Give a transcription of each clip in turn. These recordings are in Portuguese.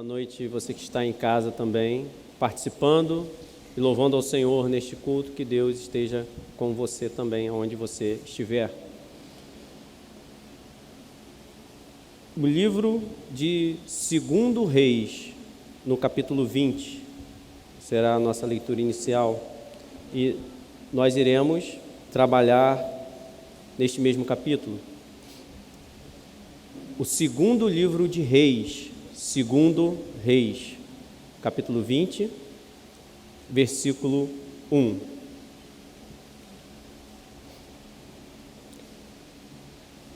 noite, você que está em casa também, participando e louvando ao Senhor neste culto, que Deus esteja com você também, onde você estiver. O livro de 2 Reis, no capítulo 20, será a nossa leitura inicial, e nós iremos trabalhar neste mesmo capítulo. O segundo livro de Reis, 2 Reis, capítulo 20, versículo 1.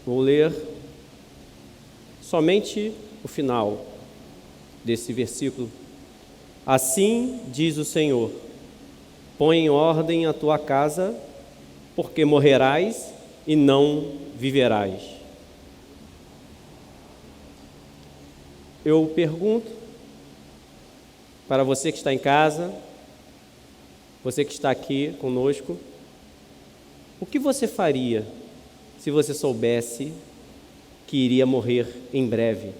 Vou ler somente o final desse versículo. Assim diz o Senhor: põe em ordem a tua casa, porque morrerás e não viverás. Eu pergunto para você que está em casa, você que está aqui conosco, o que você faria se você soubesse que iria morrer em breve?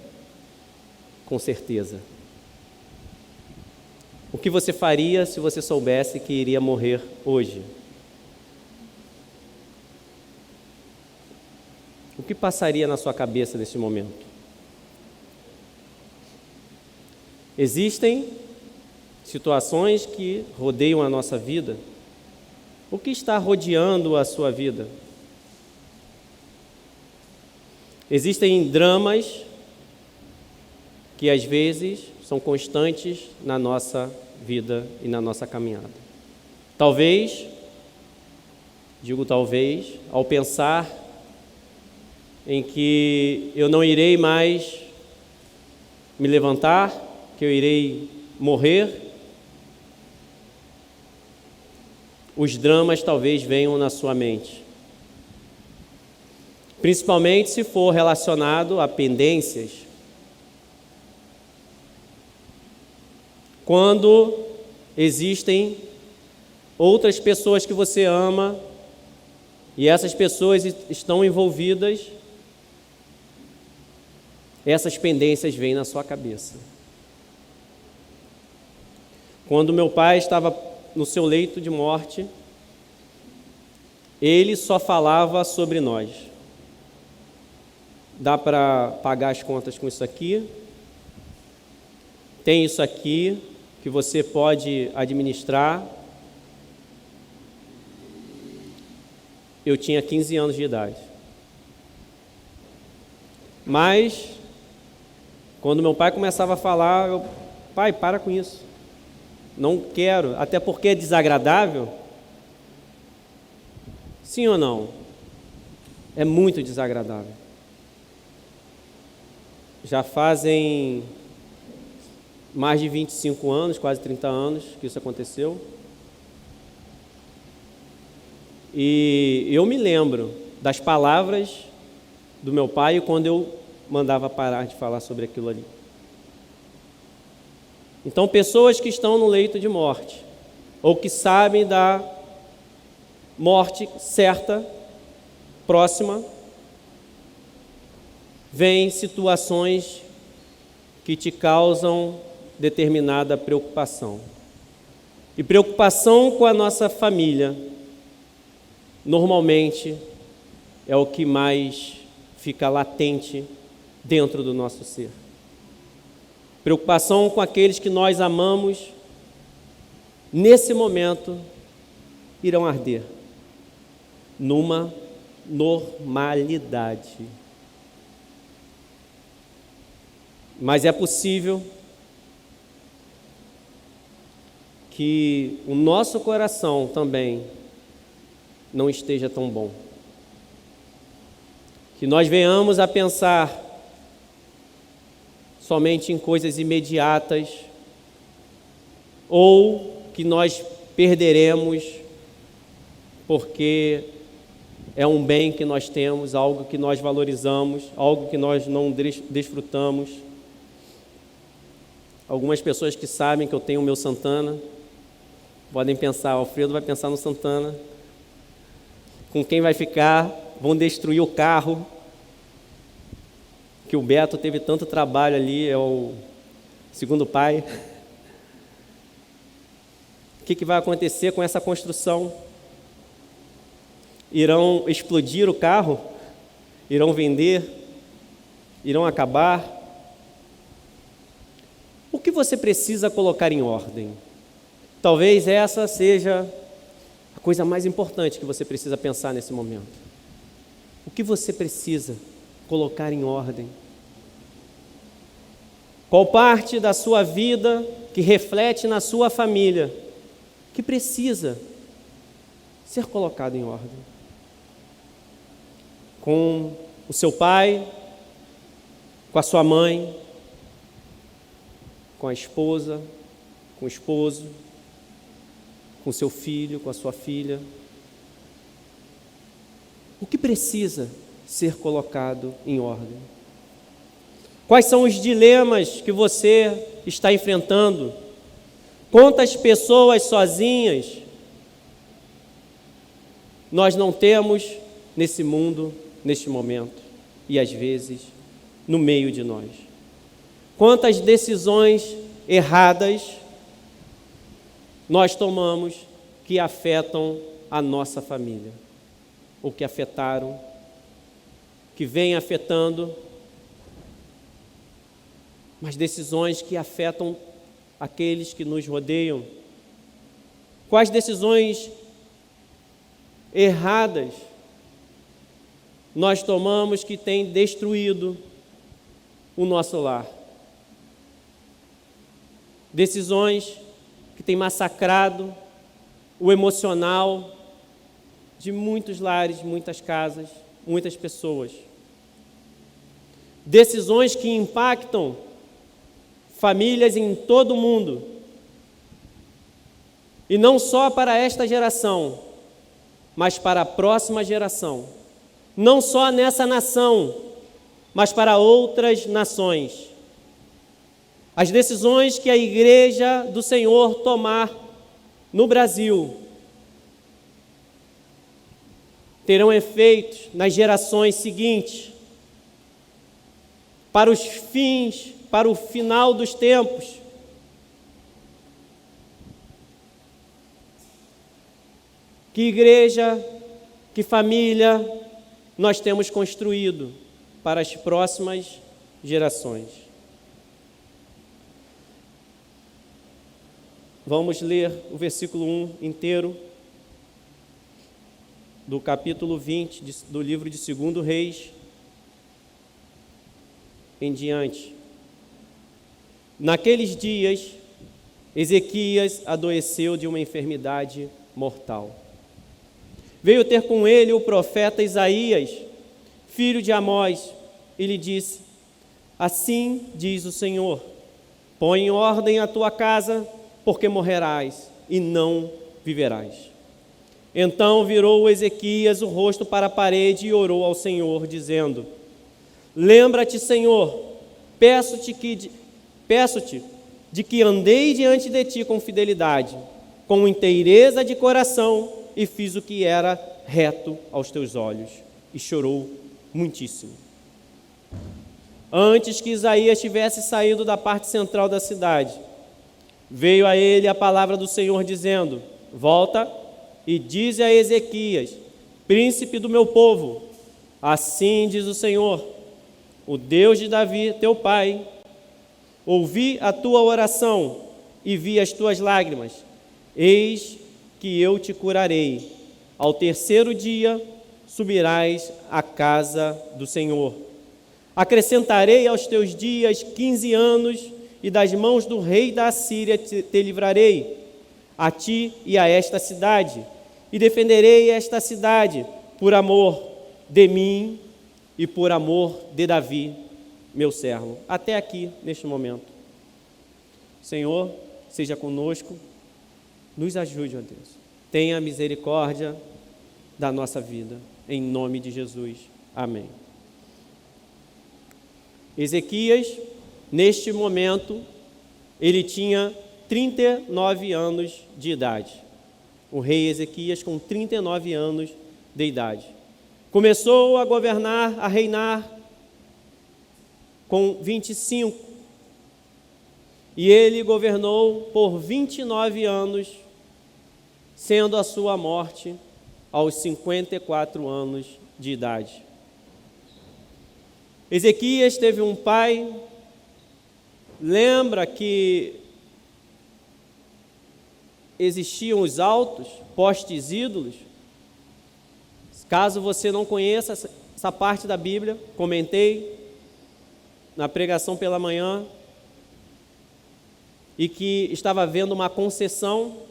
Com certeza. O que você faria se você soubesse que iria morrer hoje? O que passaria na sua cabeça nesse momento? Existem situações que rodeiam a nossa vida. O que está rodeando a sua vida? Existem dramas que às vezes são constantes na nossa vida e na nossa caminhada. Talvez, digo talvez, ao pensar em que eu não irei mais me levantar, que eu irei morrer, os dramas talvez venham na sua mente. Principalmente se for relacionado a pendências. Quando existem outras pessoas que você ama e essas pessoas estão envolvidas, essas pendências vêm na sua cabeça. Quando meu pai estava no seu leito de morte, ele só falava sobre nós. Dá para pagar as contas com isso aqui? Tem isso aqui que você pode administrar? Eu tinha 15 anos de idade. Mas, quando meu pai começava a falar, pai, para com isso. Não quero, até porque é desagradável. Sim ou não? É muito desagradável. Já fazem mais de 25 anos, quase 30 anos que isso aconteceu. E eu me lembro das palavras do meu pai quando eu mandava parar de falar sobre aquilo ali. Então, pessoas que estão no leito de morte, ou que sabem da morte certa, próxima, vêm situações que te causam determinada preocupação. E preocupação com a nossa família, normalmente, é o que mais fica latente dentro do nosso ser. Preocupação com aqueles que nós amamos, nesse momento, irão arder numa normalidade. Mas é possível que o nosso coração também não esteja tão bom. Que nós venhamos a pensar somente em coisas imediatas, ou que nós perderemos porque é um bem que nós temos, algo que nós valorizamos, algo que nós não desfrutamos. Algumas pessoas que sabem que eu tenho o meu Santana podem pensar, Alfredo vai pensar no Santana, com quem vai ficar, vão destruir o carro, que o Beto teve tanto trabalho ali, é o segundo pai. O que vai acontecer com essa construção? Irão explodir o carro? Irão vender? Irão acabar? O que você precisa colocar em ordem? Talvez essa seja a coisa mais importante que você precisa pensar nesse momento. O que você precisa colocar em ordem? Qual parte da sua vida que reflete na sua família que precisa ser colocado em ordem? Com o seu pai, com a sua mãe, com a esposa, com o esposo, com o seu filho, com a sua filha. O que precisa ser colocado em ordem? Quais são os dilemas que você está enfrentando? Quantas pessoas sozinhas nós não temos nesse mundo, neste momento, e às vezes no meio de nós? Quantas decisões erradas nós tomamos que afetam a nossa família, ou que afetaram, que vêm afetando, mas decisões que afetam aqueles que nos rodeiam? Quais decisões erradas nós tomamos que têm destruído o nosso lar? Decisões que têm massacrado o emocional de muitos lares, muitas casas, muitas pessoas. Decisões que impactam famílias em todo o mundo. E não só para esta geração, mas para a próxima geração. Não só nessa nação, mas para outras nações. As decisões que a Igreja do Senhor tomar no Brasil terão efeitos nas gerações seguintes, para os fins, para o final dos tempos. Que igreja, que família nós temos construído para as próximas gerações? Vamos ler o versículo 1 inteiro do capítulo 20 do livro de 2 Reis em diante. Naqueles dias, Ezequias adoeceu de uma enfermidade mortal. Veio ter com ele o profeta Isaías, filho de Amós, e lhe disse: assim diz o Senhor, põe em ordem a tua casa, porque morrerás e não viverás. Então virou Ezequias o rosto para a parede e orou ao Senhor, dizendo: lembra-te, Senhor, peço-te de que andei diante de ti com fidelidade, com inteireza de coração, e fiz o que era reto aos teus olhos. E chorou muitíssimo. Antes que Isaías tivesse saído da parte central da cidade, veio a ele a palavra do Senhor, dizendo: volta e dize a Ezequias, príncipe do meu povo, assim diz o Senhor, o Deus de Davi, teu pai: ouvi a tua oração e vi as tuas lágrimas. Eis que eu te curarei. Ao terceiro dia subirás à casa do Senhor. Acrescentarei aos teus dias 15 anos, e das mãos do rei da Assíria te livrarei, a ti e a esta cidade, e defenderei esta cidade por amor de mim e por amor de Davi, meu servo. Até aqui, neste momento. Senhor, seja conosco, nos ajude, ó Deus. Tenha misericórdia da nossa vida, em nome de Jesus. Amém. Ezequias, neste momento, ele tinha 39 anos de idade. O rei Ezequias com 39 anos de idade. Começou a governar, a reinar com 25. E ele governou por 29 anos, sendo a sua morte aos 54 anos de idade. Ezequias teve um pai. Lembra que existiam os altos, postes ídolos? Caso você não conheça essa parte da Bíblia, comentei na pregação pela manhã, e que estava havendo uma concessão,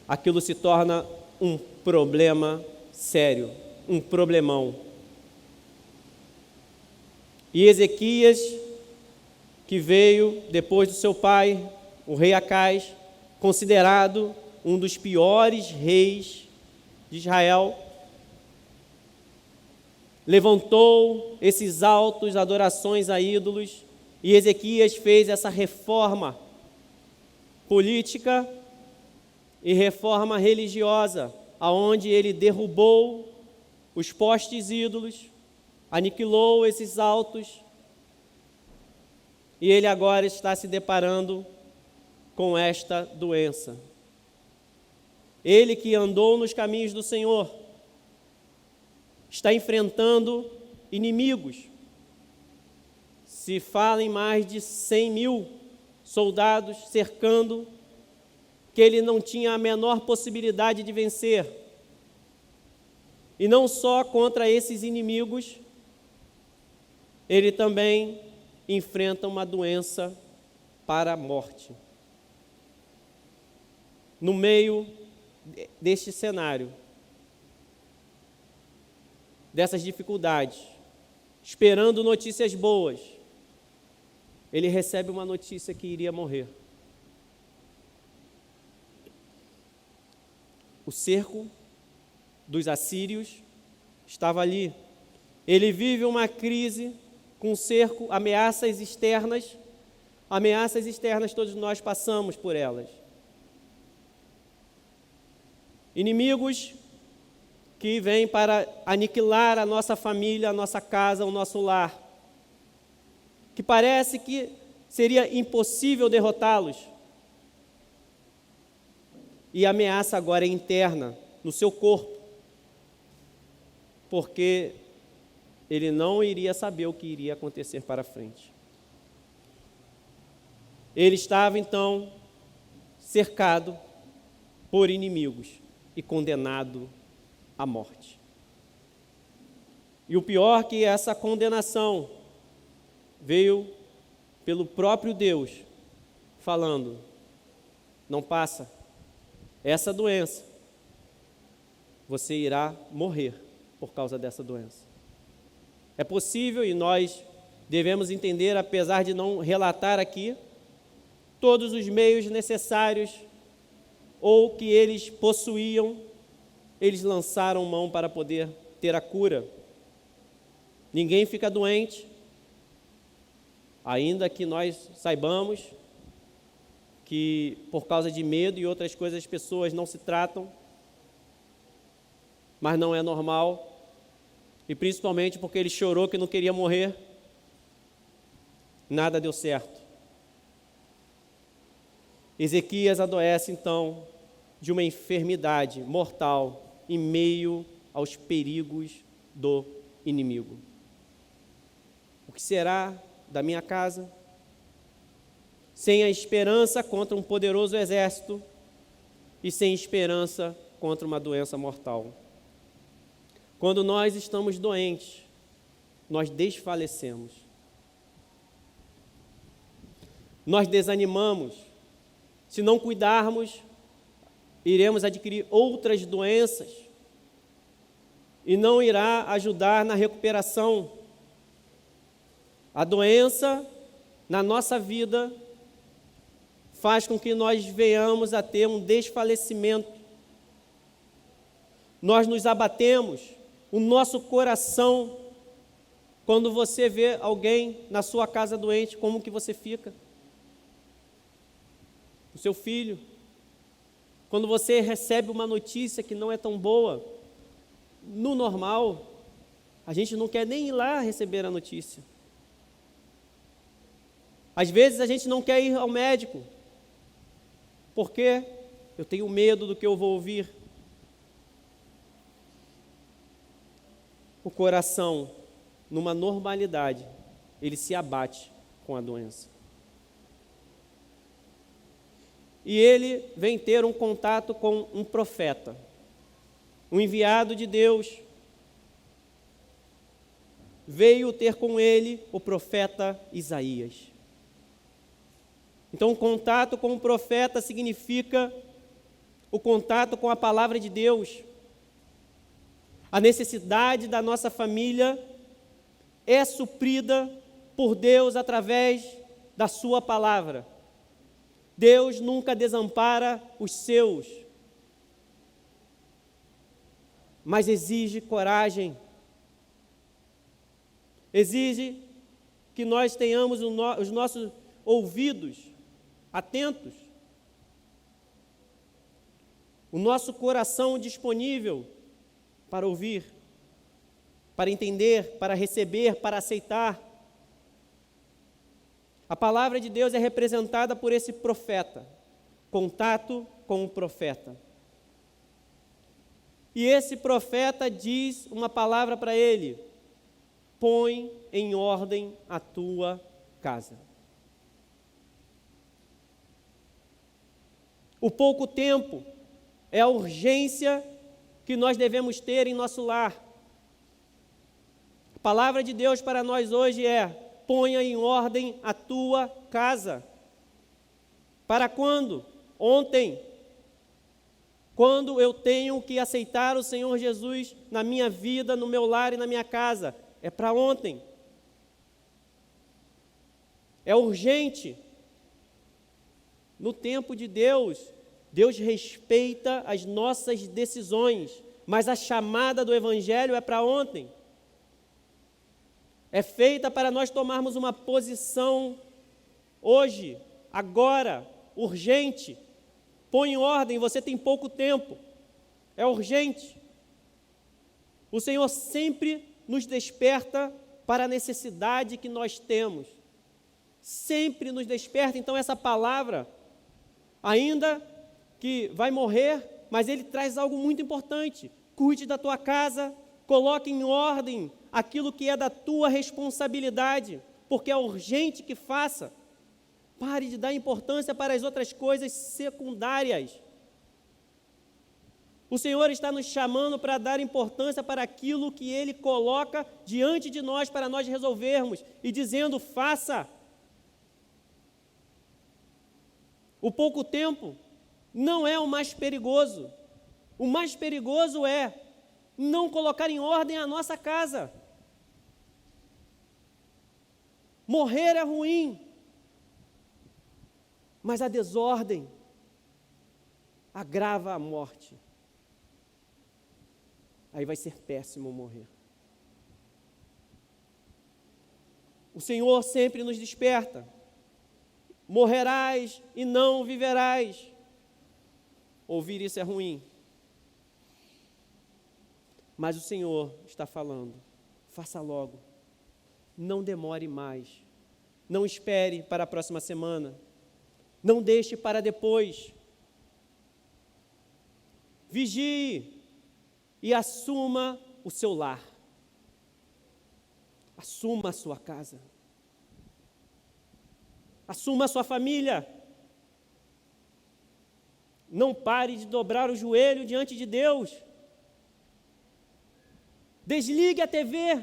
aquilo se torna um problema sério, um problemão. E Ezequias, que veio depois do seu pai, o rei Acais, considerado um dos piores reis de Israel, levantou esses altos adorações a ídolos, e Ezequias fez essa reforma política e reforma religiosa, aonde ele derrubou os postes ídolos, aniquilou esses altos, e ele agora está se deparando com esta doença. Ele que andou nos caminhos do Senhor está enfrentando inimigos. Se fala em mais de 100 mil soldados cercando, que ele não tinha a menor possibilidade de vencer. E não só contra esses inimigos, ele também enfrenta uma doença para a morte. No meio deste cenário, dessas dificuldades, esperando notícias boas, ele recebe uma notícia que iria morrer. O cerco dos assírios estava ali. Ele vive uma crise com cerco, ameaças externas. Ameaças externas, todos nós passamos por elas. Inimigos que vêm para aniquilar a nossa família, a nossa casa, o nosso lar. Que parece que seria impossível derrotá-los. E a ameaça agora é interna, no seu corpo, porque ele não iria saber o que iria acontecer para frente. Ele estava, então, cercado por inimigos e condenado à morte. E o pior que essa condenação veio pelo próprio Deus, falando: não passa, essa doença, você irá morrer por causa dessa doença. É possível, e nós devemos entender, apesar de não relatar aqui, todos os meios necessários ou que eles possuíam, eles lançaram mão para poder ter a cura. Ninguém fica doente, ainda que nós saibamos que por causa de medo e outras coisas as pessoas não se tratam, mas não é normal, e principalmente porque ele chorou que não queria morrer, nada deu certo. Ezequias adoece então de uma enfermidade mortal em meio aos perigos do inimigo. O que será da minha casa? Sem a esperança contra um poderoso exército e sem esperança contra uma doença mortal. Quando nós estamos doentes, nós desfalecemos. Nós desanimamos. Se não cuidarmos, iremos adquirir outras doenças e não irá ajudar na recuperação. A doença na nossa vida faz com que nós venhamos a ter um desfalecimento. Nós nos abatemos, o nosso coração, quando você vê alguém na sua casa doente, como que você fica? O seu filho, quando você recebe uma notícia que não é tão boa, no normal, a gente não quer nem ir lá receber a notícia. Às vezes a gente não quer ir ao médico. Por quê? Eu tenho medo do que eu vou ouvir. O coração, numa normalidade, ele se abate com a doença. E ele vem ter um contato com um profeta, um enviado de Deus. Veio ter com ele o profeta Isaías. Então, o contato com o profeta significa o contato com a palavra de Deus. A necessidade da nossa família é suprida por Deus através da sua palavra. Deus nunca desampara os seus, mas exige coragem. Exige que nós tenhamos os nossos ouvidos atentos, o nosso coração disponível para ouvir, para entender, para receber, para aceitar. A palavra de Deus é representada por esse profeta, contato com o profeta. E esse profeta diz uma palavra para ele: põe em ordem a tua casa. O pouco tempo é a urgência que nós devemos ter em nosso lar. A palavra de Deus para nós hoje é: ponha em ordem a tua casa. Para quando? Ontem. Quando eu tenho que aceitar o Senhor Jesus na minha vida, no meu lar e na minha casa. É para ontem. É urgente. No tempo de Deus, Deus respeita as nossas decisões, mas a chamada do Evangelho é para ontem. É feita para nós tomarmos uma posição hoje, agora, urgente. Põe em ordem, você tem pouco tempo. É urgente. O Senhor sempre nos desperta para a necessidade que nós temos. Sempre nos desperta. Então essa palavra, ainda que vai morrer, mas ele traz algo muito importante. Cuide da tua casa, coloque em ordem aquilo que é da tua responsabilidade, porque é urgente que faça. Pare de dar importância para as outras coisas secundárias. O Senhor está nos chamando para dar importância para aquilo que Ele coloca diante de nós para nós resolvermos e dizendo: faça. O pouco tempo não é o mais perigoso. O mais perigoso é não colocar em ordem a nossa casa. Morrer é ruim, mas a desordem agrava a morte. Aí vai ser péssimo morrer. O Senhor sempre nos desperta. Morrerás e não viverás. Ouvir isso é ruim. Mas o Senhor está falando: faça logo. Não demore mais. Não espere para a próxima semana. Não deixe para depois. Vigie e assuma o seu lar. Assuma a sua casa. Assuma a sua família. Não pare de dobrar o joelho diante de Deus. Desligue a TV,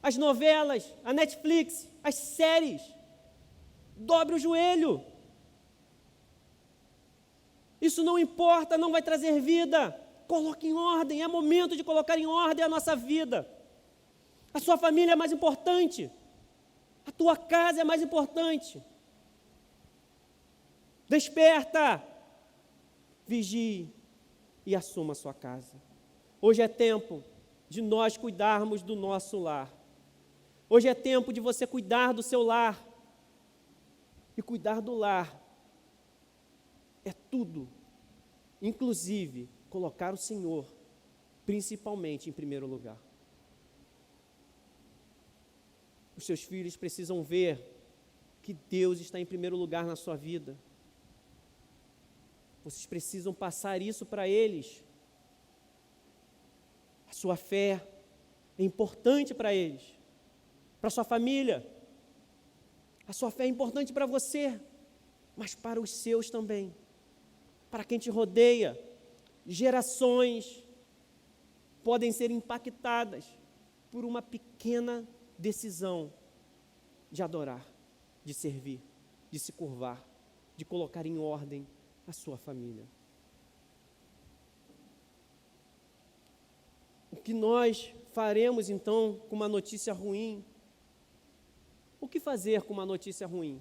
as novelas, a Netflix, as séries. Dobre o joelho. Isso não importa, não vai trazer vida. Coloque em ordem, é momento de colocar em ordem a nossa vida. A sua família é mais importante. A tua casa é mais importante. Desperta, vigie e assuma a sua casa. Hoje é tempo de nós cuidarmos do nosso lar. Hoje é tempo de você cuidar do seu lar. E cuidar do lar é tudo, inclusive colocar o Senhor, principalmente, em primeiro lugar. Os seus filhos precisam ver que Deus está em primeiro lugar na sua vida. Vocês precisam passar isso para eles. A sua fé é importante para eles, para sua família. A sua fé é importante para você, mas para os seus também, para quem te rodeia. Gerações podem ser impactadas por uma pequena decisão de adorar, de servir, de se curvar, de colocar em ordem a sua família. O que nós faremos então com uma notícia ruim? O que fazer com uma notícia ruim?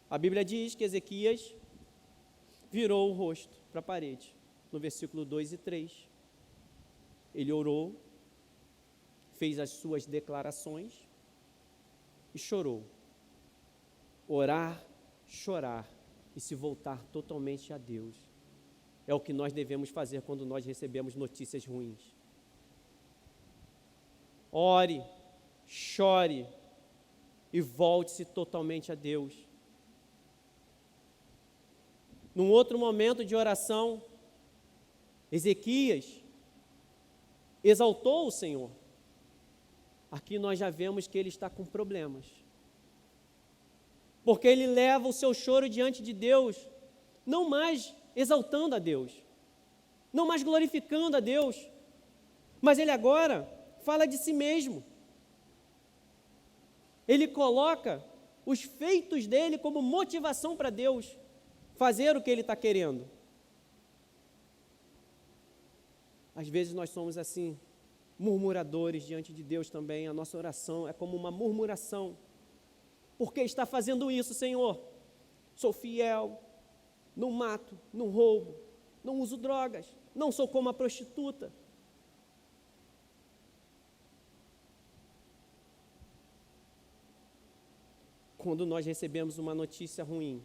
A Bíblia diz que Ezequias virou o rosto para a parede, no versículo 2 e 3. Ele orou, fez as suas declarações e chorou. Orar, chorar e se voltar totalmente a Deus. É o que nós devemos fazer quando nós recebemos notícias ruins. Ore, chore e volte-se totalmente a Deus. Num outro momento de oração, Ezequias exaltou o Senhor. Aqui nós já vemos que ele está com problemas. Porque ele leva o seu choro diante de Deus, não mais exaltando a Deus, não mais glorificando a Deus, mas ele agora fala de si mesmo. Ele coloca os feitos dele como motivação para Deus fazer o que ele está querendo. Às vezes nós somos assim, murmuradores diante de Deus também. A nossa oração é como uma murmuração. Por que está fazendo isso, Senhor? Sou fiel, não mato, não roubo, não uso drogas, não sou como a prostituta. Quando nós recebemos uma notícia ruim,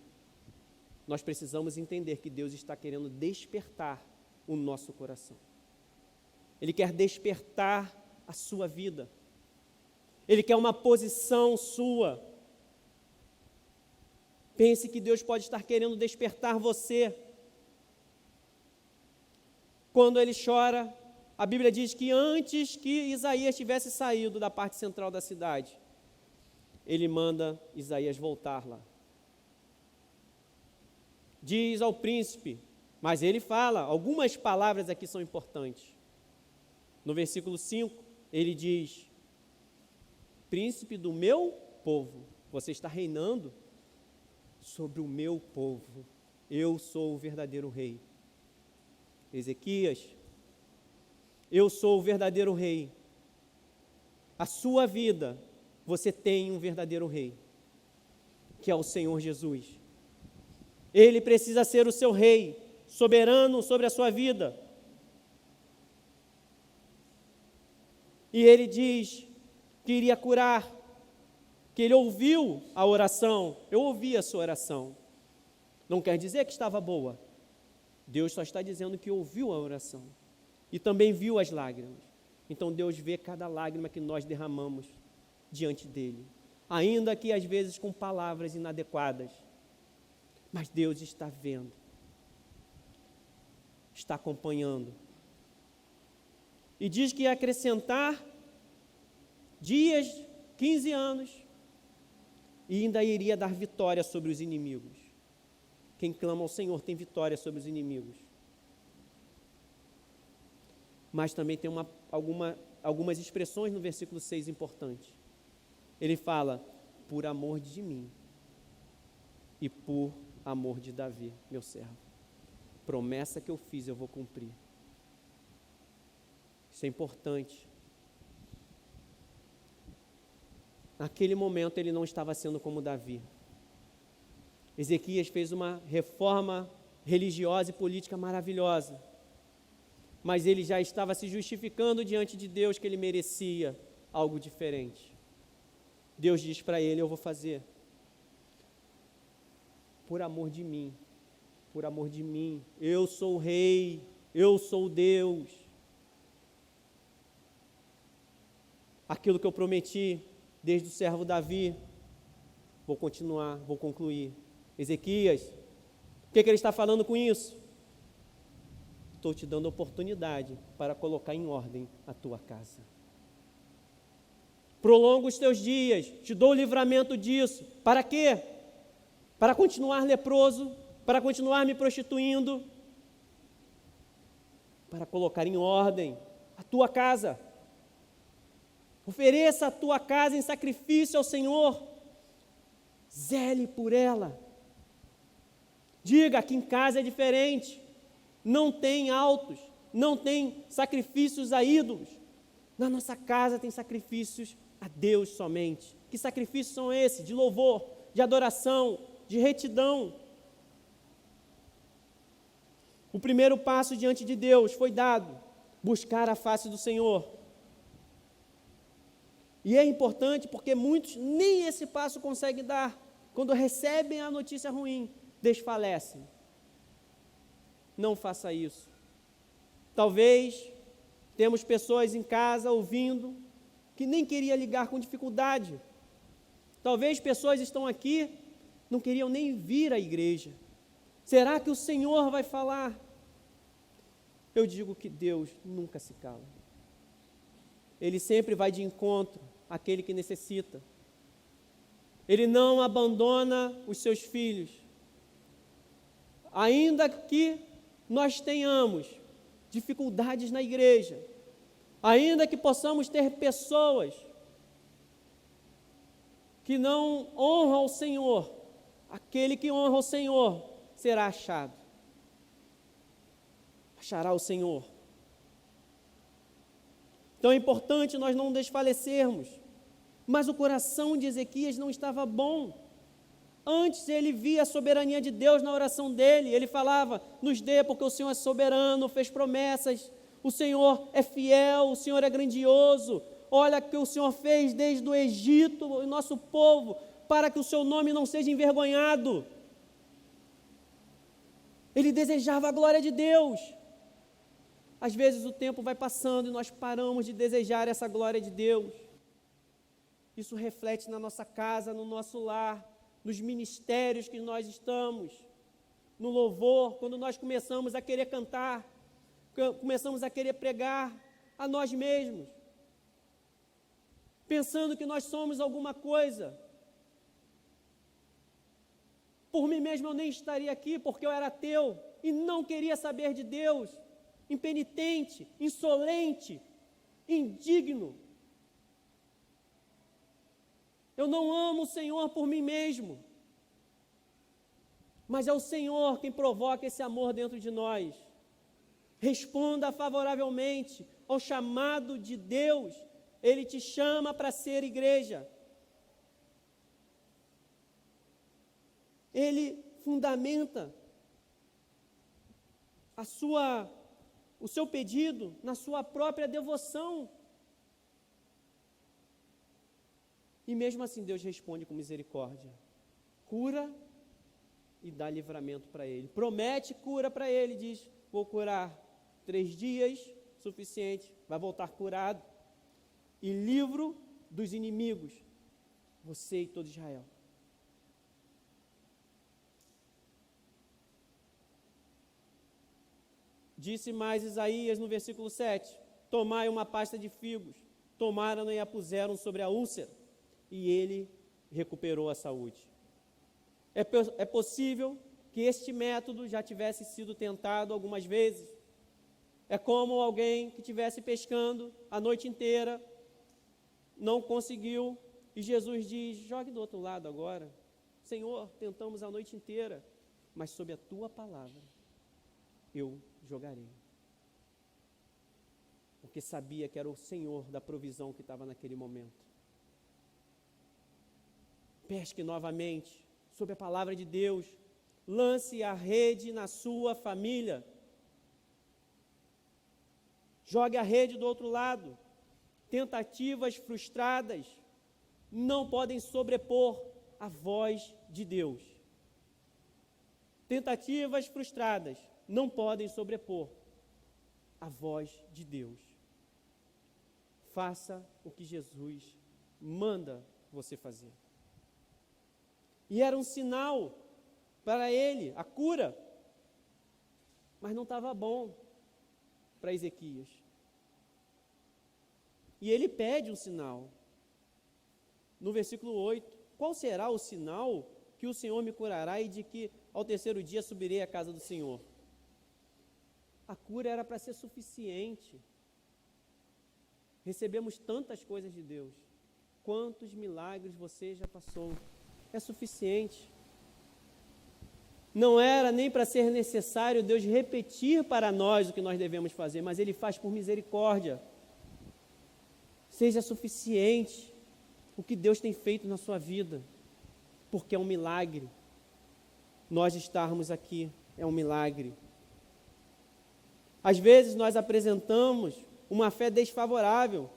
nós precisamos entender que Deus está querendo despertar o nosso coração. Ele quer despertar a sua vida. Ele quer uma posição sua. Pense que Deus pode estar querendo despertar você. Quando ele chora, a Bíblia diz que antes que Isaías tivesse saído da parte central da cidade, ele manda Isaías voltar lá. Diz ao príncipe, mas ele fala, algumas palavras aqui são importantes. No versículo 5, ele diz, príncipe do meu povo, você está reinando sobre o meu povo, eu sou o verdadeiro rei. Ezequias, eu sou o verdadeiro rei. A sua vida, você tem um verdadeiro rei, que é o Senhor Jesus. Ele precisa ser o seu rei, soberano sobre a sua vida. E ele diz que iria curar, que ele ouviu a oração. Eu ouvi a sua oração. Não quer dizer que estava boa. Deus só está dizendo que ouviu a oração. E também viu as lágrimas. Então Deus vê cada lágrima que nós derramamos diante dele. Ainda que às vezes com palavras inadequadas. Mas Deus está vendo. Está acompanhando. E diz que ia acrescentar dias, 15 anos, e ainda iria dar vitória sobre os inimigos. Quem clama ao Senhor tem vitória sobre os inimigos. Mas também tem algumas expressões no versículo 6 importantes. Ele fala, por amor de mim e por amor de Davi, meu servo. Promessa que eu fiz, eu vou cumprir. Isso é importante. Naquele momento ele não estava sendo como Davi. Ezequias fez uma reforma religiosa e política maravilhosa, mas ele já estava se justificando diante de Deus que ele merecia algo diferente. Deus diz para ele, eu vou fazer por amor de mim, eu sou o rei, eu sou o Deus. Aquilo que eu prometi desde o servo Davi, Vou continuar, vou concluir. Ezequias, o que ele está falando com isso? Estou te dando oportunidade para colocar em ordem a tua casa. Prolonga os teus dias, te dou o livramento disso. Para quê? Para continuar leproso, para continuar me prostituindo, para colocar em ordem a tua casa. Ofereça a tua casa em sacrifício ao Senhor. Zele por ela. Diga que em casa é diferente. Não tem altos, não tem sacrifícios a ídolos. Na nossa casa tem sacrifícios a Deus somente. Que sacrifícios são esses? De louvor, de adoração, de retidão. O primeiro passo diante de Deus foi dado, buscar a face do Senhor. E é importante porque muitos nem esse passo conseguem dar. Quando recebem a notícia ruim, desfalecem. Não faça isso. Talvez temos pessoas em casa ouvindo que nem queria ligar com dificuldade. Talvez pessoas estão aqui, não queriam nem vir à igreja. Será que o Senhor vai falar? Eu digo que Deus nunca se cala. Ele sempre vai de encontro àquele que necessita. Ele não abandona os seus filhos. Ainda que nós tenhamos dificuldades na igreja, ainda que possamos ter pessoas que não honram o Senhor, aquele que honra o Senhor será achado. Achará o Senhor. Então é importante nós não desfalecermos. Mas o coração de Ezequias não estava bom. Antes ele via a soberania de Deus na oração dele. Ele falava, nos dê porque o Senhor é soberano, fez promessas. O Senhor é fiel, o Senhor é grandioso. Olha o que o Senhor fez desde o Egito, o nosso povo, para que o seu nome não seja envergonhado. Ele desejava a glória de Deus. Às vezes o tempo vai passando e nós paramos de desejar essa glória de Deus. Isso reflete na nossa casa, no nosso lar, nos ministérios que nós estamos, no louvor, quando nós começamos a querer cantar, começamos a querer pregar a nós mesmos, pensando que nós somos alguma coisa. Por mim mesmo eu nem estaria aqui, porque eu era ateu e não queria saber de Deus, impenitente, insolente, indigno. Eu não amo o Senhor por mim mesmo, mas é o Senhor quem provoca esse amor dentro de nós. Responda favoravelmente ao chamado de Deus. Ele te chama para ser igreja. Ele fundamenta o seu pedido na sua própria devoção. E mesmo assim Deus responde com misericórdia. Cura e dá livramento para ele. Promete cura para ele, diz, vou curar 3 dias, suficiente, vai voltar curado. E livro dos inimigos, você e todo Israel. Disse mais Isaías no versículo 7, tomai uma pasta de figos, tomaram e a puseram sobre a úlcera, e ele recuperou a saúde. É possível que este método já tivesse sido tentado algumas vezes. É como alguém que estivesse pescando a noite inteira, não conseguiu, e Jesus diz, jogue do outro lado agora. Senhor, tentamos a noite inteira, mas sob a tua palavra eu jogarei. Porque sabia que era o Senhor da provisão que estava naquele momento. Pesque novamente, sob a palavra de Deus, lance a rede na sua família. Jogue a rede do outro lado. Tentativas frustradas não podem sobrepor a voz de Deus. Tentativas frustradas não podem sobrepor a voz de Deus. Faça o que Jesus manda você fazer. E era um sinal para ele, a cura. Mas não estava bom para Ezequias. E ele pede um sinal. No versículo 8, qual será o sinal que o Senhor me curará e de que ao terceiro dia subirei à casa do Senhor? A cura era para ser suficiente. Recebemos tantas coisas de Deus. Quantos milagres você já passou? É suficiente. Não era nem para ser necessário Deus repetir para nós o que nós devemos fazer, mas Ele faz por misericórdia. Seja suficiente o que Deus tem feito na sua vida, porque é um milagre. Nós estarmos aqui é um milagre. Às vezes nós apresentamos uma fé desfavorável,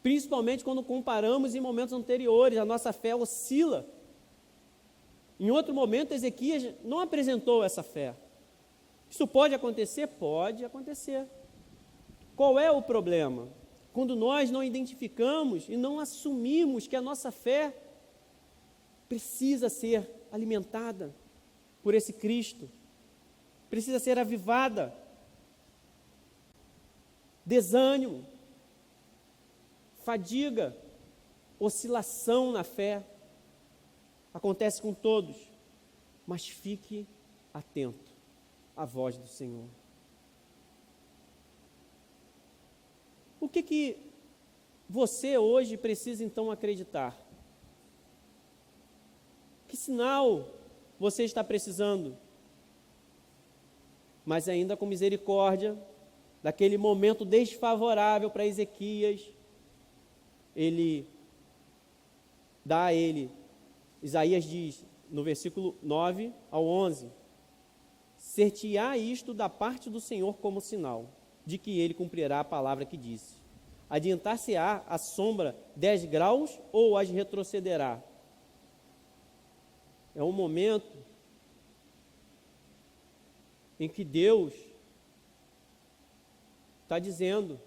principalmente quando comparamos em momentos anteriores, a nossa fé oscila. Em outro momento, Ezequias não apresentou essa fé. Isso pode acontecer? Pode acontecer. Qual é o problema? Quando nós não identificamos e não assumimos que a nossa fé precisa ser alimentada por esse Cristo, precisa ser avivada. Desânimo, fadiga, oscilação na fé, acontece com todos, mas fique atento à voz do Senhor. O que você hoje precisa então acreditar? Que sinal você está precisando? Mas ainda com misericórdia, daquele momento desfavorável para Ezequias, ele dá a ele, Isaías diz, no versículo 9 ao 11, ser-te-á isto da parte do Senhor como sinal, de que ele cumprirá a palavra que disse. Adiantar-se-á a sombra 10 graus ou as retrocederá? É um momento em que Deus está dizendo,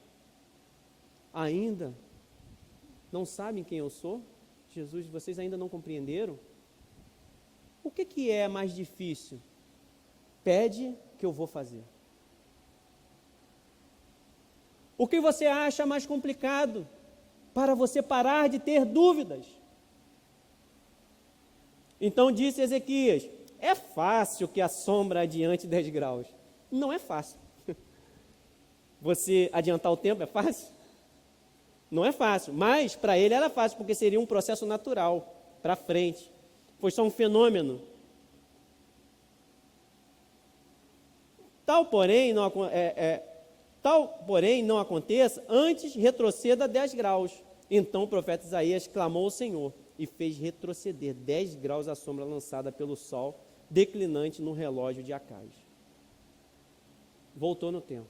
ainda não sabem quem eu sou? Jesus, vocês ainda não compreenderam? O que é mais difícil? Pede que eu vou fazer. O que você acha mais complicado para você parar de ter dúvidas? Então disse Ezequias, é fácil que a sombra adiante 10 graus. Não é fácil. Você adiantar o tempo é fácil? Não é fácil, mas para ele era fácil, porque seria um processo natural, para frente. Foi só um fenômeno. Tal, porém, não aconteça, antes retroceda 10 graus. Então o profeta Isaías clamou ao Senhor e fez retroceder 10 graus a sombra lançada pelo sol, declinante no relógio de Acais. Voltou no tempo.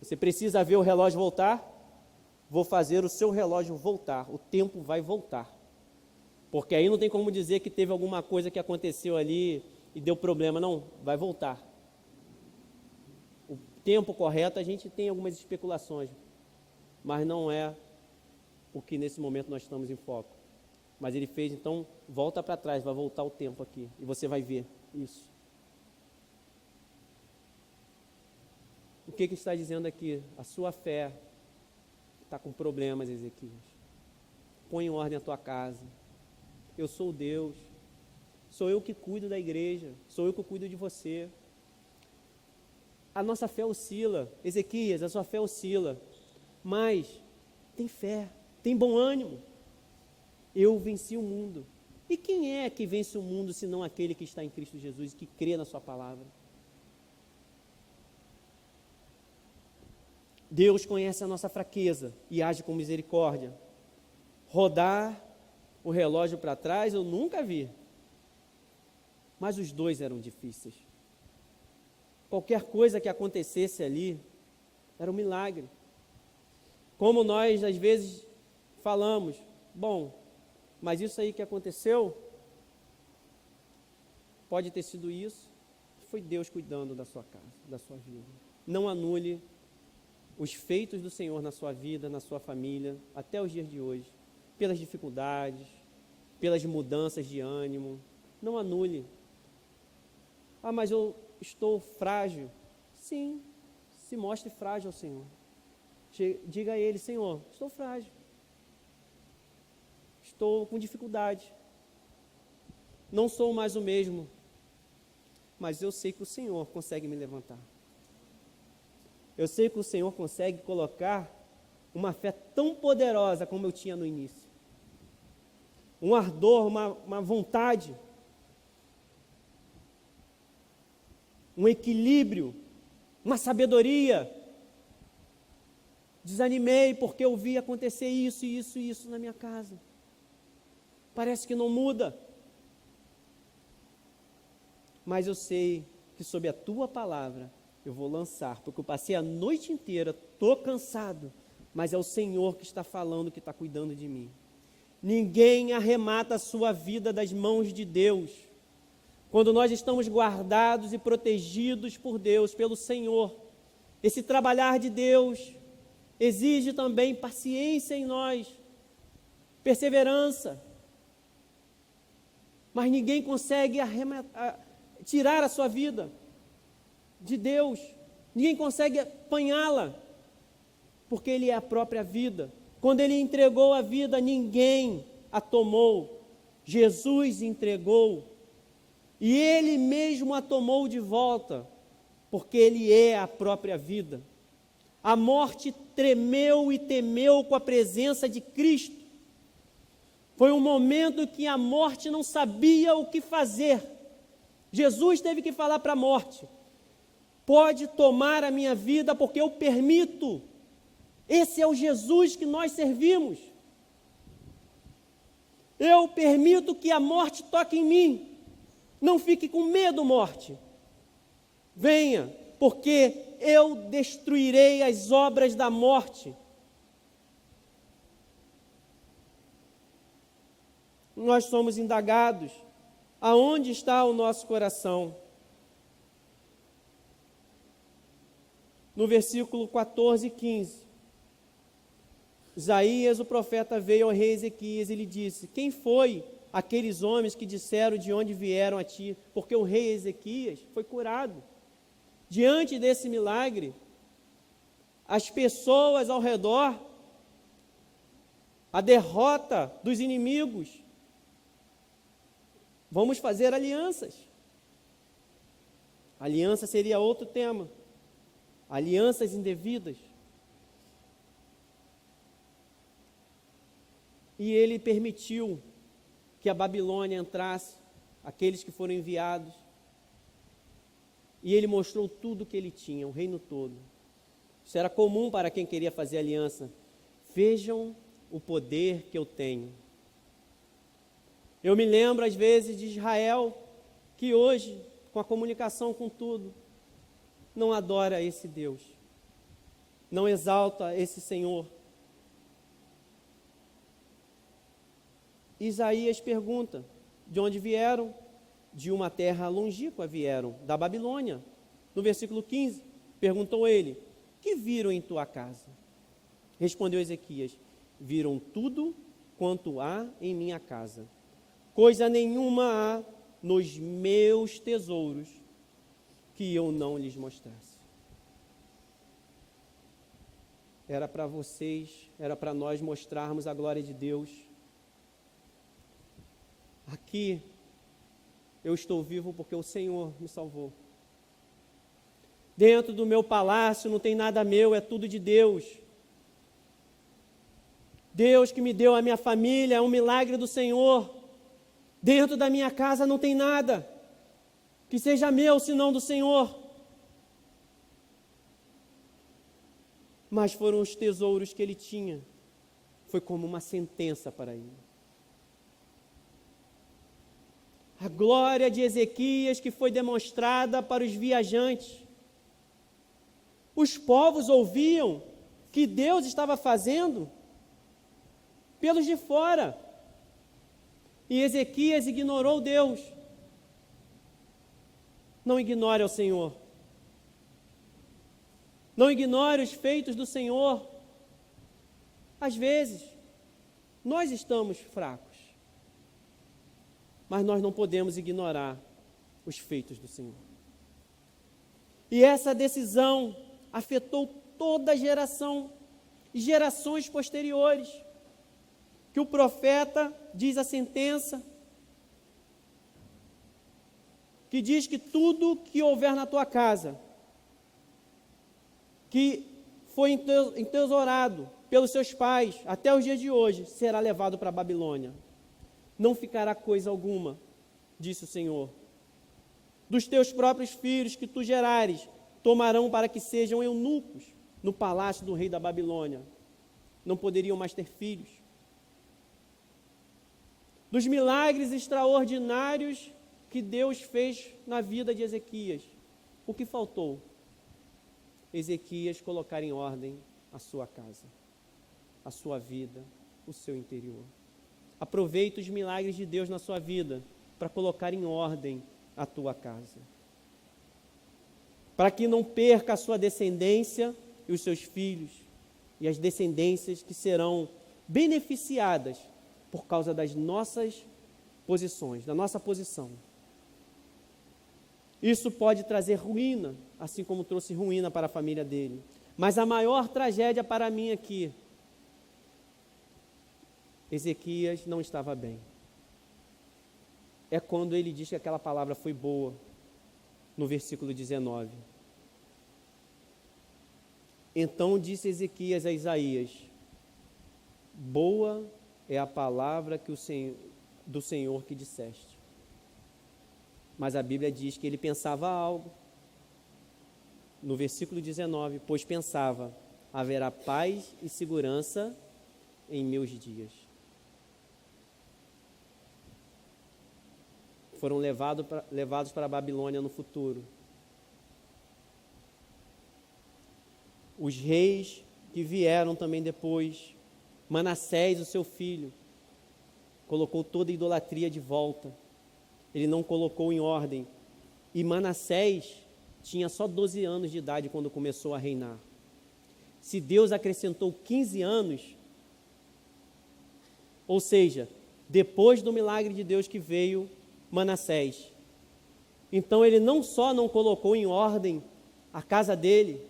Você precisa ver o relógio voltar? Vou fazer o seu relógio voltar, o tempo vai voltar. Porque aí não tem como dizer que teve alguma coisa que aconteceu ali e deu problema, não, vai voltar. O tempo correto, a gente tem algumas especulações, mas não é o que nesse momento nós estamos em foco. Mas ele fez, então, volta para trás, vai voltar o tempo aqui, e você vai ver isso. O que está dizendo aqui? A sua fé está com problemas, Ezequias. Põe em ordem a tua casa. Eu sou Deus. Sou eu que cuido da igreja. Sou eu que cuido de você. A nossa fé oscila. Ezequias, a sua fé oscila. Mas tem fé, tem bom ânimo. Eu venci o mundo. E quem é que vence o mundo, senão aquele que está em Cristo Jesus e que crê na sua palavra? Deus conhece a nossa fraqueza e age com misericórdia. Rodar o relógio para trás eu nunca vi. Mas os dois eram difíceis. Qualquer coisa que acontecesse ali era um milagre. Como nós às vezes falamos, bom, mas isso aí que aconteceu, pode ter sido isso, foi Deus cuidando da sua casa, da sua vida. Não anule os feitos do Senhor na sua vida, na sua família, até os dias de hoje, pelas dificuldades, pelas mudanças de ânimo. Não anule. Ah, mas eu estou frágil. Sim, se mostre frágil ao Senhor. Diga a Ele: Senhor, estou frágil. Estou com dificuldade. Não sou mais o mesmo. Mas eu sei que o Senhor consegue me levantar. Eu sei que o Senhor consegue colocar uma fé tão poderosa como eu tinha no início. Um ardor, uma vontade. Um equilíbrio. Uma sabedoria. Desanimei porque eu vi acontecer isso, isso e isso na minha casa. Parece que não muda. Mas eu sei que sob a tua palavra eu vou lançar, porque eu passei a noite inteira, estou cansado, mas é o Senhor que está falando, que está cuidando de mim. Ninguém arremata a sua vida das mãos de Deus. Quando nós estamos guardados e protegidos por Deus, pelo Senhor, esse trabalhar de Deus exige também paciência em nós, perseverança. Mas ninguém consegue tirar a sua vida de Deus. Ninguém consegue apanhá-la, porque Ele é a própria vida. Quando Ele entregou a vida, ninguém a tomou. Jesus entregou. E Ele mesmo a tomou de volta, porque Ele é a própria vida. A morte tremeu e temeu com a presença de Cristo. Foi um momento que a morte não sabia o que fazer. Jesus teve que falar para a morte: pode tomar a minha vida, porque eu permito. Esse é o Jesus que nós servimos. Eu permito que a morte toque em mim. Não fique com medo, morte. Venha, porque eu destruirei as obras da morte. Nós somos indagados: aonde está o nosso coração? No versículo 14 e 15, Isaías, o profeta, veio ao rei Ezequias e lhe disse: quem foi aqueles homens que disseram de onde vieram a ti? Porque o rei Ezequias foi curado. Diante desse milagre, as pessoas ao redor, a derrota dos inimigos, vamos fazer alianças. Aliança seria outro tema. Alianças indevidas. E ele permitiu que a Babilônia entrasse, aqueles que foram enviados. E ele mostrou tudo o que ele tinha, o reino todo. Isso era comum para quem queria fazer aliança. Vejam o poder que eu tenho. Eu me lembro às vezes de Israel, que hoje, com a comunicação com tudo, não adora esse Deus, não exalta esse Senhor. Isaías pergunta: de onde vieram? De uma terra longínqua vieram, da Babilônia. No versículo 15, perguntou ele: que viram em tua casa? Respondeu Ezequias: viram tudo quanto há em minha casa. Coisa nenhuma há nos meus tesouros que eu não lhes mostrasse. Era para vocês, era para nós mostrarmos a glória de Deus. Aqui, eu estou vivo porque o Senhor me salvou. Dentro do meu palácio não tem nada meu, é tudo de Deus. Deus que me deu a minha família, é um milagre do Senhor. Dentro da minha casa não tem nada que seja meu, senão do Senhor. Mas foram os tesouros que ele tinha. Foi como uma sentença para ele. A glória de Ezequias que foi demonstrada para os viajantes. Os povos ouviam que Deus estava fazendo pelos de fora. E Ezequias ignorou Deus. Não ignore ao Senhor. Não ignore os feitos do Senhor. Às vezes, nós estamos fracos. mas nós não podemos ignorar os feitos do Senhor. E essa decisão afetou toda a geração e gerações posteriores, que o profeta diz a sentença, que diz que tudo que houver na tua casa, que foi entesourado pelos seus pais até os dias de hoje, será levado para a Babilônia. Não ficará coisa alguma, disse o Senhor. Dos teus próprios filhos que tu gerares, tomarão para que sejam eunucos no palácio do rei da Babilônia. Não poderiam mais ter filhos. Dos milagres extraordinários que Deus fez na vida de Ezequias, o que faltou? Ezequias colocar em ordem a sua casa, a sua vida, o seu interior. Aproveite os milagres de Deus na sua vida para colocar em ordem a tua casa, para que não perca a sua descendência e os seus filhos, e as descendências que serão beneficiadas por causa das nossas posições, da nossa posição. Isso pode trazer ruína, assim como trouxe ruína para a família dele. Mas a maior tragédia para mim aqui, Ezequias não estava bem. É quando ele diz que aquela palavra foi boa, no versículo 19. Então disse Ezequias a Isaías: boa é a palavra que do Senhor que disseste. Mas a Bíblia diz que ele pensava algo. No versículo 19, pois pensava, haverá paz e segurança em meus dias. Foram levados para a Babilônia no futuro. Os reis que vieram também depois, Manassés, o seu filho, colocou toda a idolatria de volta. Ele não colocou em ordem. E Manassés tinha só 12 anos de idade quando começou a reinar. Se Deus acrescentou 15 anos, ou seja, depois do milagre de Deus que veio Manassés, então ele não só não colocou em ordem a casa dele,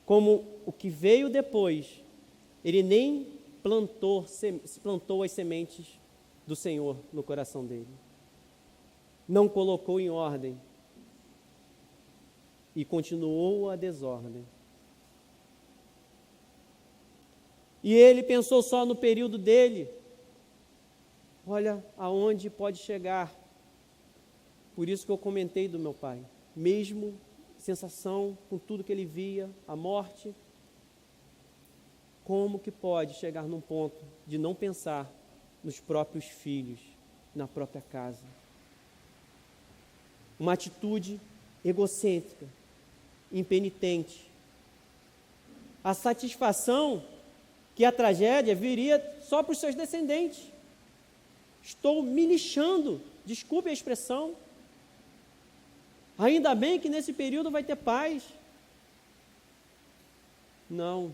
como o que veio depois, ele nem plantou as sementes do Senhor no coração dele. Não colocou em ordem e continuou a desordem. E ele pensou só no período dele. Olha aonde pode chegar. Por isso que eu comentei do meu pai. Mesmo sensação com tudo que ele via, a morte, como que pode chegar num ponto de não pensar nos próprios filhos, na própria casa? Uma atitude egocêntrica, impenitente. A satisfação que a tragédia viria só para os seus descendentes. Estou me lixando, desculpe a expressão. Ainda bem que nesse período vai ter paz. Não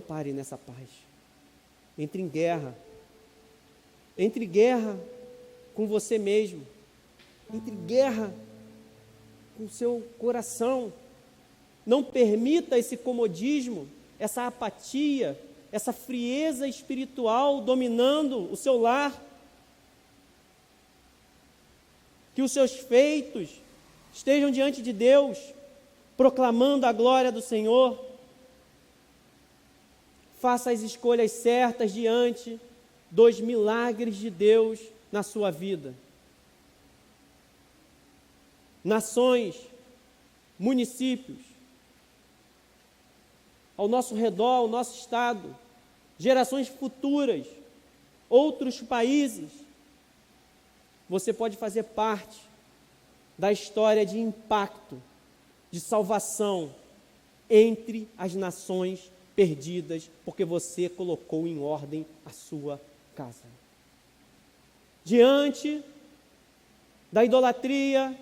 pare nessa paz. Entre em guerra. Entre em guerra com você mesmo. Entre em guerra com o seu coração. Não permita esse comodismo, essa apatia, essa frieza espiritual dominando o seu lar. Que os seus feitos estejam diante de Deus, proclamando a glória do Senhor. Faça as escolhas certas diante dos milagres de Deus na sua vida. Nações, municípios, ao nosso redor, ao nosso estado, gerações futuras, outros países, você pode fazer parte da história de impacto, de salvação entre as nações perdidas, porque você colocou em ordem a sua casa. Diante da idolatria,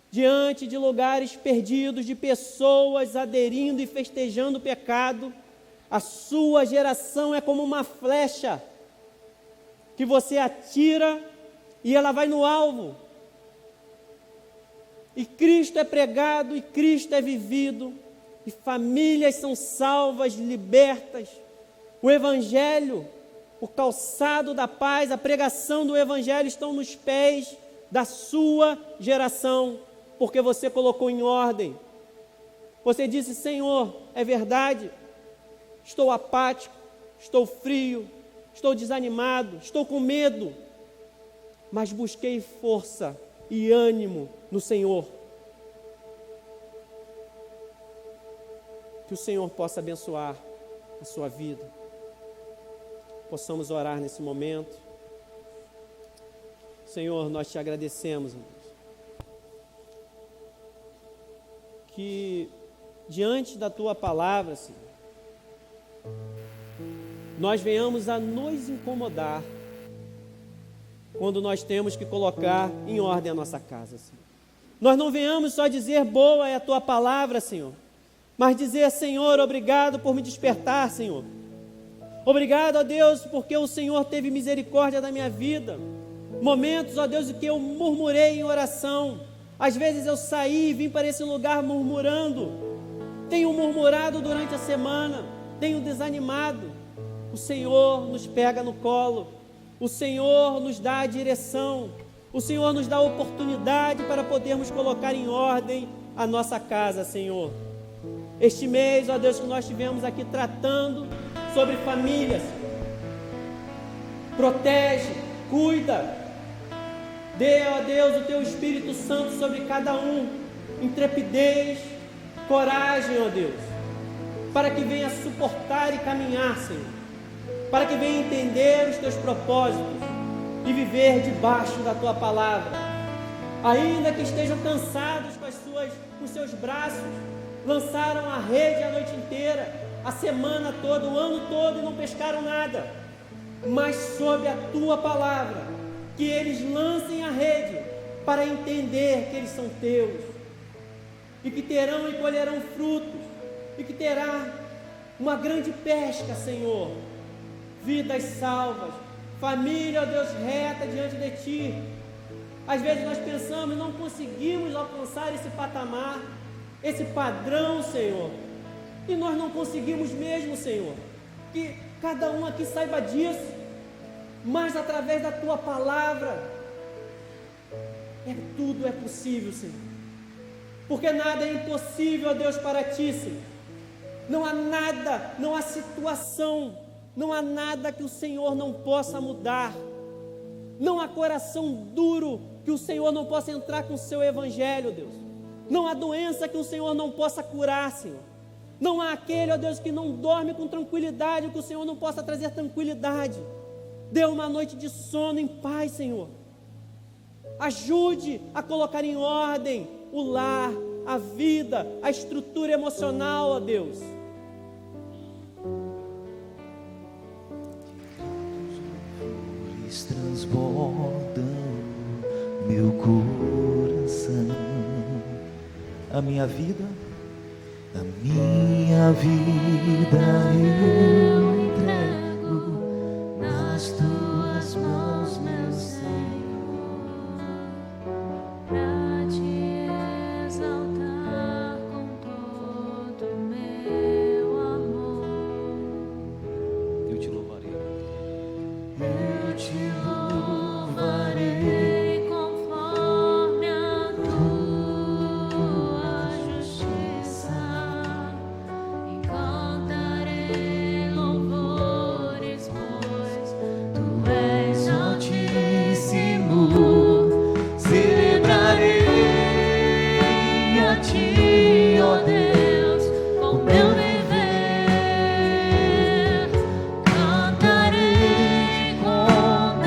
diante de lugares perdidos, de pessoas aderindo e festejando o pecado, a sua geração é como uma flecha que você atira e ela vai no alvo. E Cristo é pregado, e Cristo é vivido, e famílias são salvas, libertas. O Evangelho, o calçado da paz, a pregação do Evangelho estão nos pés da sua geração, porque você colocou em ordem. Você disse: Senhor, é verdade, estou apático, estou frio, estou desanimado, estou com medo, mas busquei força e ânimo no Senhor. Que o Senhor possa abençoar a sua vida. Possamos orar nesse momento. Senhor, nós te agradecemos, Deus, que diante da tua palavra, Senhor, nós venhamos a nos incomodar quando nós temos que colocar em ordem a nossa casa, Senhor. Nós não venhamos só dizer: boa é a tua palavra, Senhor, mas dizer: Senhor, obrigado por me despertar, Senhor. Obrigado, ó Deus, porque o Senhor teve misericórdia da minha vida. Momentos, ó Deus, em que eu murmurei em oração. Às vezes eu saí e vim para esse lugar murmurando. Tenho murmurado durante a semana, tenho desanimado. O Senhor nos pega no colo. O Senhor nos dá a direção. O Senhor nos dá a oportunidade para podermos colocar em ordem a nossa casa, Senhor. Este mês, ó Deus, que nós estivemos aqui tratando sobre famílias, protege, cuida, dê, ó Deus, o teu Espírito Santo sobre cada um, intrepidez, coragem, ó Deus, para que venha suportar e caminhar, Senhor, para que venha entender os teus propósitos e viver debaixo da tua palavra, ainda que estejam cansados com os seus braços, lançaram a rede a noite inteira, a semana toda, o ano todo, e não pescaram nada, mas sob a tua palavra, que eles lancem a rede para entender que eles são teus, e que terão e colherão frutos, e que terá uma grande pesca, Senhor, vidas salvas, família, ó Deus, reta diante de Ti. Às vezes nós pensamos, não conseguimos alcançar esse patamar, esse padrão, Senhor, e nós não conseguimos mesmo, Senhor, que cada um aqui saiba disso, mas através da Tua palavra, tudo é possível, Senhor, porque nada é impossível, ó Deus, para Ti, Senhor. Não há nada, não há situação, não há nada que o Senhor não possa mudar, não há coração duro que o Senhor não possa entrar com o Seu Evangelho, Deus, não há doença que o Senhor não possa curar, Senhor. Não há aquele, ó Deus, que não dorme com tranquilidade, que o Senhor não possa trazer tranquilidade. Dê uma noite de sono em paz, Senhor. Ajude a colocar em ordem o lar, a vida, a estrutura emocional, ó Deus. Flores transbordam meu coração, a minha vida eu entrego nas tuas mãos, meu Senhor, pra te exaltar com todo meu amor. eu te louvarei. Eu te louvarei conforme a tua justiça, e cantarei louvores, pois tu és Altíssimo, celebrarei a ti, ó Deus, com meu viver. Cantarei com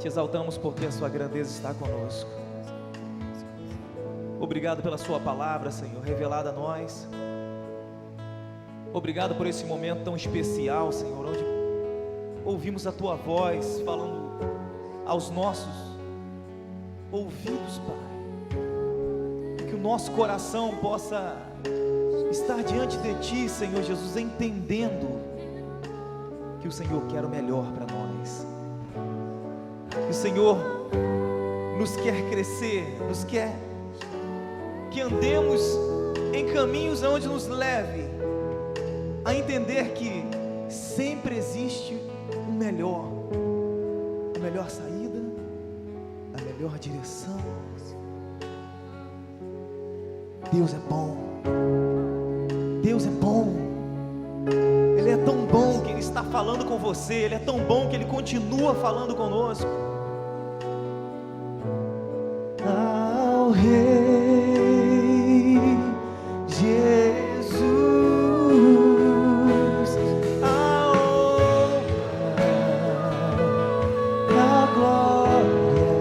Te exaltamos porque a sua grandeza está conosco. Obrigado pela sua palavra, Senhor, revelada a nós. Obrigado por esse momento tão especial, Senhor, onde ouvimos a tua voz falando aos nossos ouvidos, Pai. Que o nosso coração possa estar diante de ti, Senhor Jesus, entendendo que o Senhor quer o melhor para nós. Que o Senhor nos quer crescer, nos quer que andemos em caminhos onde nos leve a entender que sempre existe a melhor saída, a melhor direção. Deus é bom, Deus é bom, Ele é tão bom que Ele está falando com você, Ele é tão bom que Ele continua falando conosco. Ao Rei Jesus, a honra, a glória,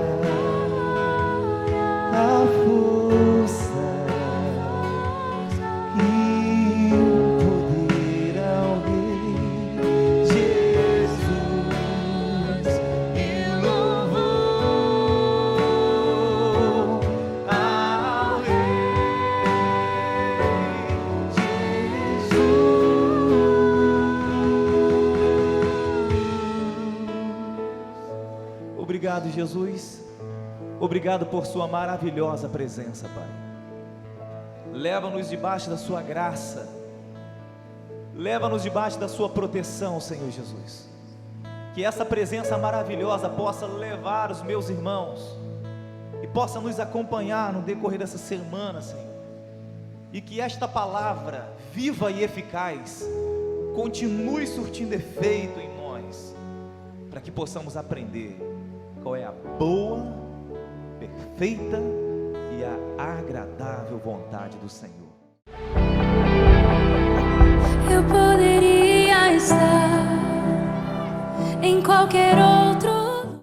a força e o poder ao Rei Jesus e louvor ao Rei Jesus. Obrigado, Jesus. Obrigado por sua maravilhosa presença, Pai. Leva-nos debaixo da sua graça. Leva-nos debaixo da sua proteção, Senhor Jesus. Que essa presença maravilhosa possa levar os meus irmãos e possa nos acompanhar no decorrer dessa semana, Senhor. E que esta palavra viva e eficaz continue surtindo efeito em nós, para que possamos aprender qual é a boa, perfeita e a agradável vontade do Senhor. Eu poderia estar em qualquer